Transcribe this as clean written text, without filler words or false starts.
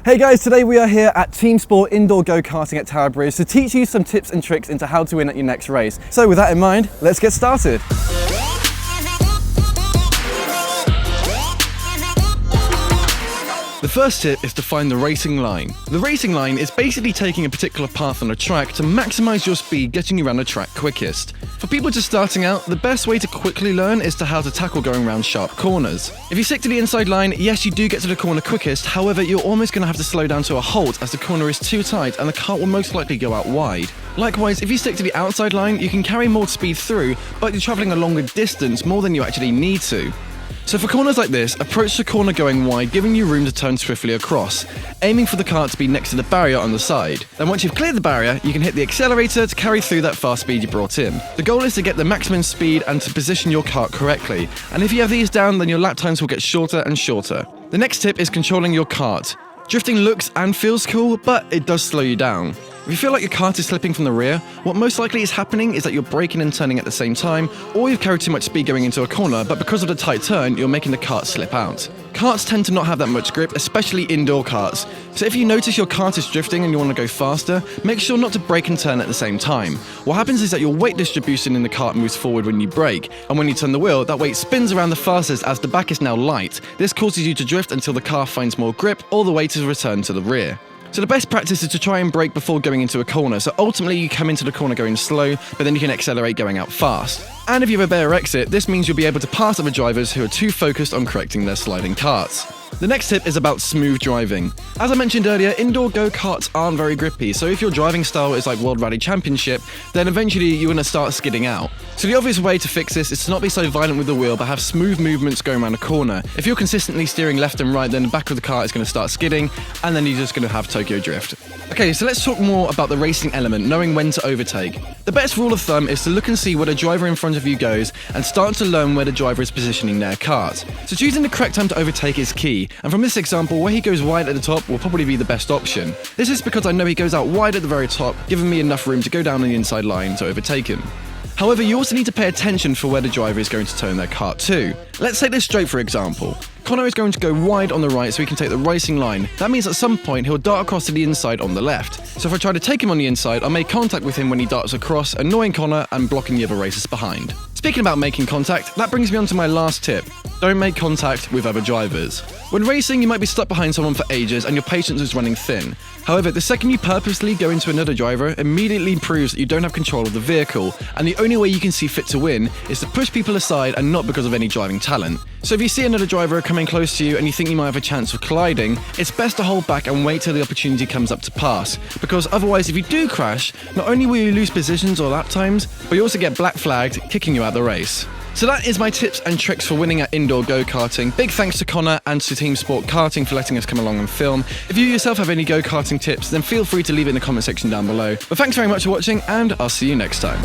Hey guys, today we are here at Team Sport Indoor Go-Karting at Tower Bridge to teach you some tips and tricks into how to win at your next race. So with that in mind, let's get started. The first tip is to find the racing line. The racing line is basically taking a particular path on a track to maximize your speed, getting you around the track quickest. For people just starting out, the best way to quickly learn is to how to tackle going around sharp corners. If you stick to the inside line, yes, you do get to the corner quickest, however, you're almost going to have to slow down to a halt as the corner is too tight and the kart will most likely go out wide. Likewise, if you stick to the outside line, you can carry more speed through, but you're traveling a longer distance more than you actually need to. So for corners like this, approach the corner going wide, giving you room to turn swiftly across, aiming for the kart to be next to the barrier on the side. Then once you've cleared the barrier, you can hit the accelerator to carry through that fast speed you brought in. The goal is to get the maximum speed and to position your kart correctly, and if you have these down, then your lap times will get shorter and shorter. The next tip is controlling your kart. Drifting looks and feels cool, but it does slow you down. If you feel like your kart is slipping from the rear, what most likely is happening is that you're braking and turning at the same time, or you've carried too much speed going into a corner, but because of the tight turn, you're making the kart slip out. Karts tend to not have that much grip, especially indoor karts. So if you notice your kart is drifting and you want to go faster, make sure not to brake and turn at the same time. What happens is that your weight distribution in the kart moves forward when you brake, and when you turn the wheel, that weight spins around the fastest as the back is now light. This causes you to drift until the car finds more grip, or the weight is returned to the rear. So the best practice is to try and brake before going into a corner, so ultimately you come into the corner going slow, but then you can accelerate going out fast. And if you have a better exit, this means you'll be able to pass other drivers who are too focused on correcting their sliding karts. The next tip is about smooth driving. As I mentioned earlier, indoor go-karts aren't very grippy, so if your driving style is like World Rally Championship, then eventually you're going to start skidding out. So the obvious way to fix this is to not be so violent with the wheel, but have smooth movements going around a corner. If you're consistently steering left and right, then the back of the car is going to start skidding, and then you're just going to have Tokyo Drift. Okay, so let's talk more about the racing element, knowing when to overtake. The best rule of thumb is to look and see where the driver in front of you goes, and start to learn where the driver is positioning their kart. So choosing the correct time to overtake is key, and from this example, where he goes wide at the top will probably be the best option. This is because I know he goes out wide at the very top, giving me enough room to go down on the inside line to overtake him. However, you also need to pay attention for where the driver is going to turn their kart to. Let's take this straight for example. Conor is going to go wide on the right so he can take the racing line. That means at some point he'll dart across to the inside on the left. So if I try to take him on the inside, I'll make contact with him when he darts across, annoying Conor and blocking the other racers behind. Speaking about making contact, that brings me on to my last tip. Don't make contact with other drivers. When racing, you might be stuck behind someone for ages and your patience is running thin. However, the second you purposely go into another driver, immediately proves that you don't have control of the vehicle, and the only way you can see fit to win is to push people aside and not because of any driving talent. So if you see another driver coming close to you and you think you might have a chance of colliding, it's best to hold back and wait till the opportunity comes up to pass, because otherwise if you do crash, not only will you lose positions or lap times, but you also get black flagged, kicking you out the race. So that is my tips and tricks for winning at indoor go-karting. Big thanks to Conor and to Team Sport Karting for letting us come along and film. If you yourself have any go-karting tips, then feel free to leave it in the comment section down below. But thanks very much for watching, and I'll see you next time.